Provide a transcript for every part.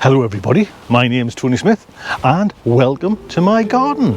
Hello everybody, my name is Tony Smith and welcome to my garden.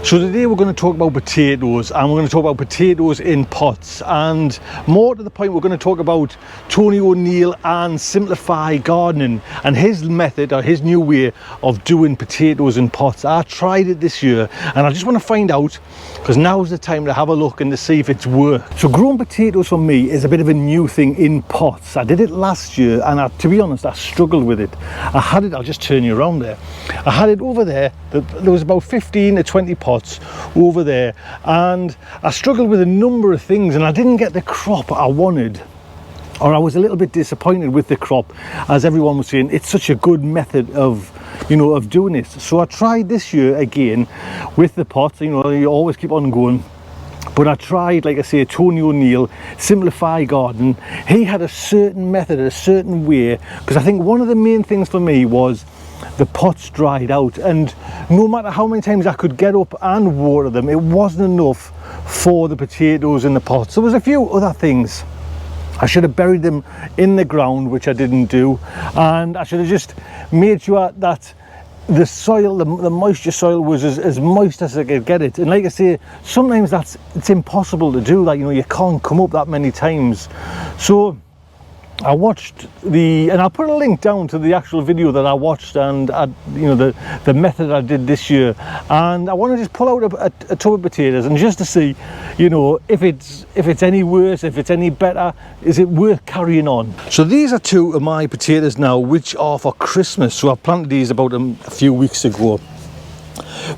So today we're going to talk about potatoes, and we're going to talk about potatoes in pots, and more to the point we're going to talk about Tony O'Neill and Simplify Gardening and his method or his new way of doing potatoes in pots. I tried it this year and I just want to find out, because now's the time to have a look and to see if it's worked. So growing potatoes for me is a bit of a new thing in pots. I did it last year and to be honest I struggled with it. I had it, I'll just turn you around there. I had it over there, there was about 15 to 20 pots over there, and I struggled with a number of things and I didn't get the crop I wanted, or I was a little bit disappointed with the crop, as everyone was saying it's such a good method of doing this. So I tried this year again with the pots. You always keep on going, but I tried, like I say, Tony O'Neill, Simplify Gardening. He had a certain method, a certain way, because I think one of the main things for me was the pots dried out, and no matter how many times I could get up and water them, it wasn't enough for the potatoes in the pots. There was a few other things. I should have buried them in the ground, which I didn't do, and I should have just made sure that the soil, the moisture soil, was as moist as I could get it. And like I say, sometimes it's impossible to do that. You can't come up that many times. So I watched and I'll put a link down to the actual video that I watched, and the method I did this year, and I want to just pull out a tub of potatoes and just to see if it's any worse, if it's any better, is it worth carrying on. So these are two of my potatoes now, which are for Christmas. So I planted these about a few weeks ago.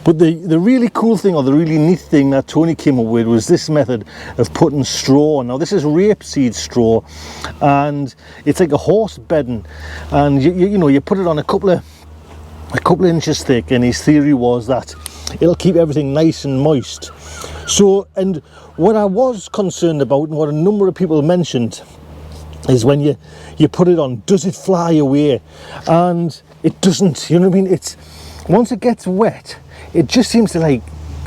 But the really cool thing, or the really neat thing that Tony came up with, was this method of putting straw on. Now this is rapeseed straw, and it's like a horse bedding, and you put it on a couple of inches thick, and his theory was that it'll keep everything nice and moist. So, and what I was concerned about, and what a number of people mentioned, is when you put it on, does it fly away? And it doesn't. You know what I mean? Once it gets wet, it just seems to like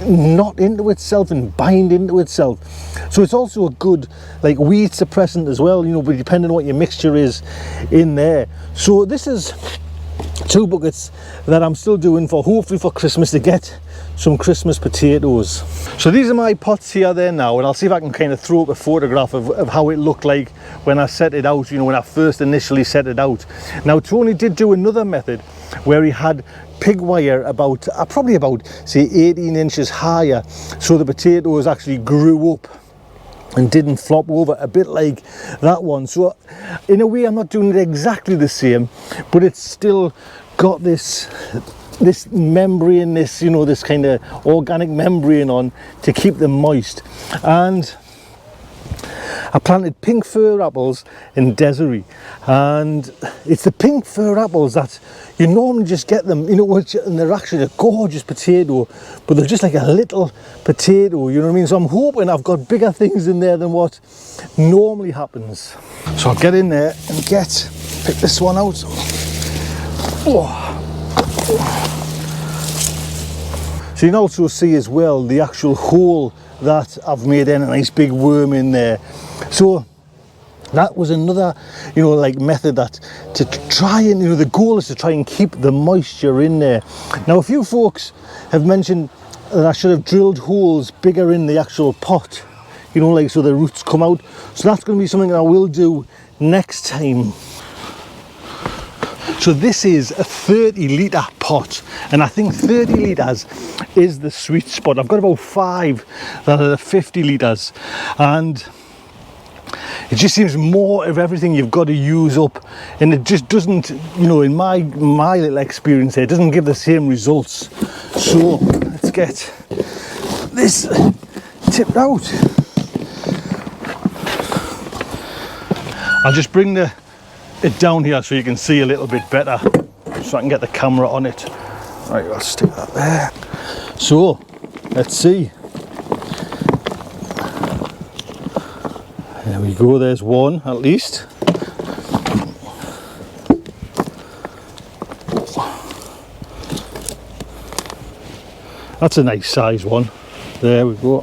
knot into itself and bind into itself. So it's also a good like weed suppressant as well, but depending on what your mixture is in there. So this is 2 buckets that I'm still doing hopefully for Christmas, to get some Christmas potatoes. So these are my pots here there now, and I'll see if I can kind of throw up a photograph of how it looked like when I set it out, when I first initially set it out. Now Tony did do another method where he had pig wire probably about say 18 inches higher, so the potatoes actually grew up and didn't flop over, a bit like that one. So in a way I'm not doing it exactly the same, but it's still got this membrane, this kind of organic membrane on to keep them moist. And I planted pink fir apples in Desiree, and it's the pink fir apples that you normally just get them, and they're actually a gorgeous potato, but they're just like a little potato, you know what I mean? So I'm hoping I've got bigger things in there than what normally happens. So I'll get in there and pick this one out. Oh. So you can also see as well the actual hole that I've made in, a nice big worm in there. So that was another like method that to try and the goal is to try and keep the moisture in there. Now a few folks have mentioned that I should have drilled holes bigger in the actual pot, like so the roots come out. So that's going to be something that I will do next time. So this is a 30-litre pot, and I think 30 litres is the sweet spot. I've got about 5 that are the 50 litres, and it just seems more of everything you've got to use up, and it just doesn't, in my little experience here, it doesn't give the same results. So let's get this tipped out. I'll just bring it down here so you can see a little bit better, so I can get the camera on it. Right, I'll stick that there. So let's see. There we go, there's one at least. That's a nice size one There we go.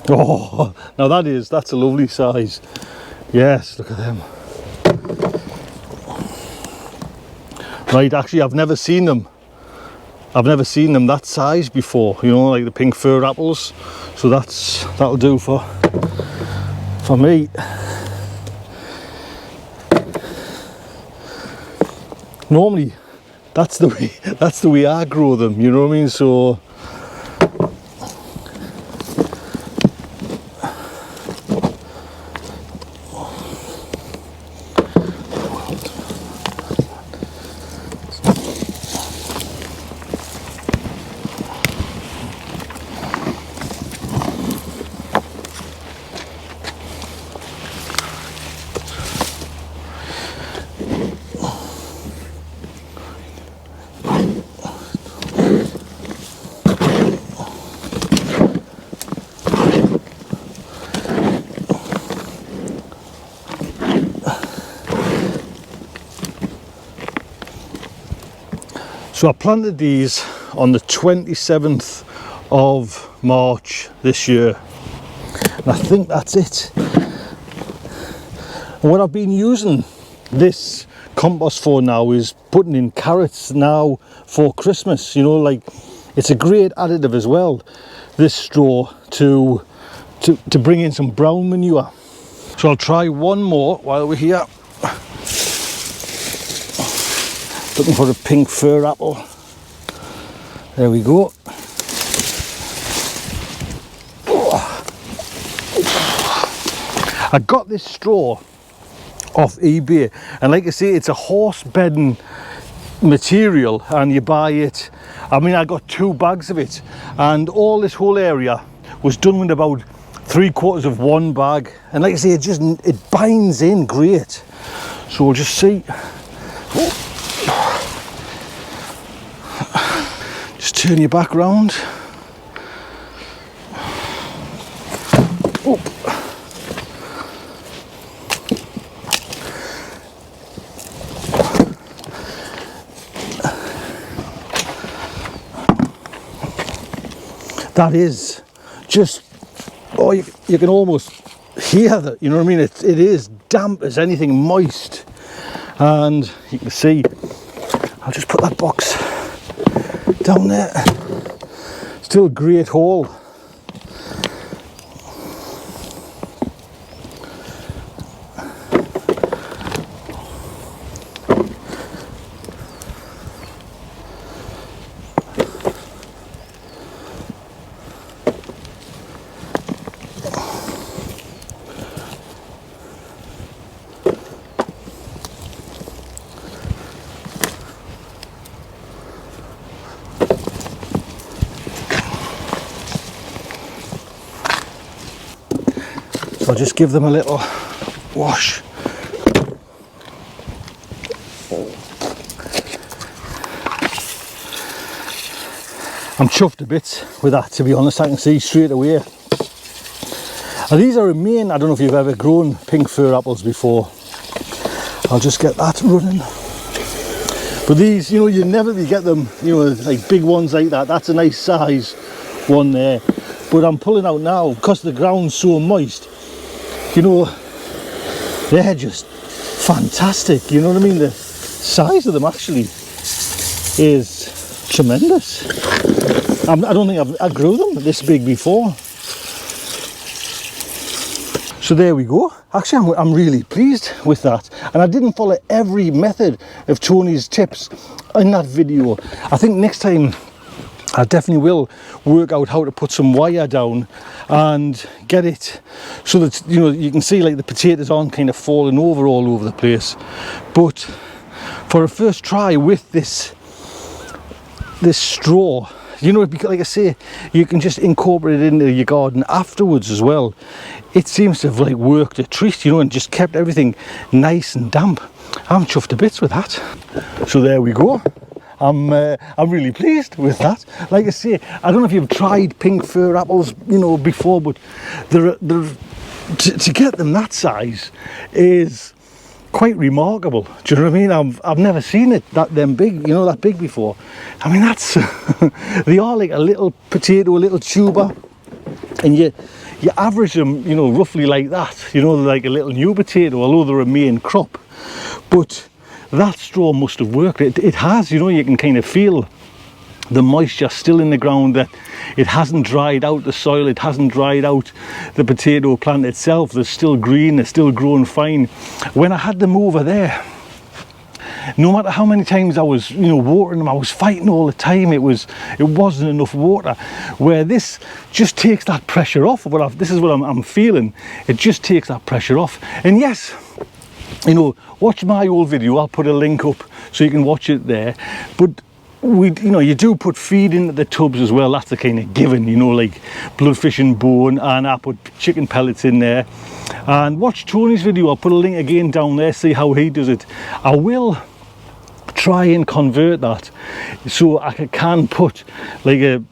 Oh, now that's a lovely size. Yes, look at them. Right, actually I've never seen them that size before, you know, like the pink fir apples. So that'll do for me. Normally that's the way I grow them, you know what I mean? So I planted these on the 27th of March this year, and I think that's it. And what I've been using this compost for now is putting in carrots now for Christmas, you know, like it's a great additive as well, this straw, to bring in some brown manure. So I'll try one more while we're here. Looking for a pink fir apple. There we go. I got this straw off eBay, and like I say, it's a horse bedding material, and you buy it. I mean, I got 2 bags of it, and all this whole area was done with about 3/4 of 1 bag. And like I say, it binds in great. So we'll just see. Just turn your back round. Oh. That is just, oh, you can almost hear that, you know what I mean? It is damp as anything, moist. And you can see, I'll just put that box down there. Still a great haul. So I'll just give them a little wash. I'm chuffed a bit with that, to be honest. I can see straight away. And these are a main, I don't know if you've ever grown pink fir apples before. I'll just get that running. But these, you know, you never really get them, you know, like big ones like that. That's a nice size one there. But I'm pulling out now because the ground's so moist. You know, they're just fantastic, you know what I mean? The size of them actually is tremendous. I don't think I grew them this big before. So there we go. Actually, I'm really pleased with that. And I didn't follow every method of Tony's tips in that video. I think next time I definitely will work out how to put some wire down and get it so that, you know, you can see like the potatoes aren't kind of falling over all over the place. But for a first try with this straw, you know, like I say, you can just incorporate it into your garden afterwards as well. It seems to have like worked a treat, you know, and just kept everything nice and damp. I'm chuffed to bits with that. So there we go. I'm really pleased with that. Like I say, I don't know if you've tried pink fir apples, you know, before, but to get them that size is quite remarkable. Do you know what I mean? I've never seen it them big, you know, that big before. I mean, that's they are like a little potato, a little tuber, and you average them, you know, roughly like that, you know, like a little new potato, although they're a main crop. But that straw must have worked. It has, you know, you can kind of feel the moisture still in the ground, that it hasn't dried out the soil, it hasn't dried out the potato plant itself. They're still green, they're still growing fine. When I had them over there, no matter how many times I was, you know, watering them, I was fighting all the time. It wasn't enough water. Where this just takes that pressure off. This is what I'm feeling. It just takes that pressure off. And yes, you know, watch my old video. I'll put a link up so you can watch it there. But you know, you do put feed into the tubs as well. That's a kind of given, you know, like bloodfish and bone, and I put chicken pellets in there. And watch Tony's video. I'll put a link again down there, see how he does it. I will try and convert that so I can put like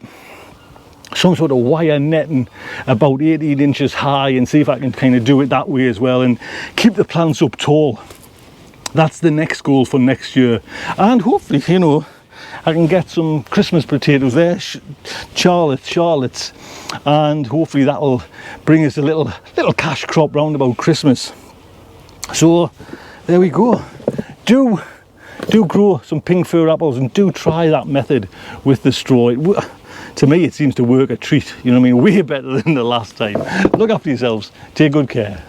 some sort of wire netting about 18 inches high, and see if I can kind of do it that way as well, and keep the plants up tall. That's the next goal for next year. And hopefully, you know, I can get some Christmas potatoes there, Charlottes, and hopefully that'll bring us a little cash crop round about Christmas. So there we go. Do grow some pink fir apples, and do try that method with the straw. To me, it seems to work a treat, you know what I mean, way better than the last time. Look after yourselves, take good care.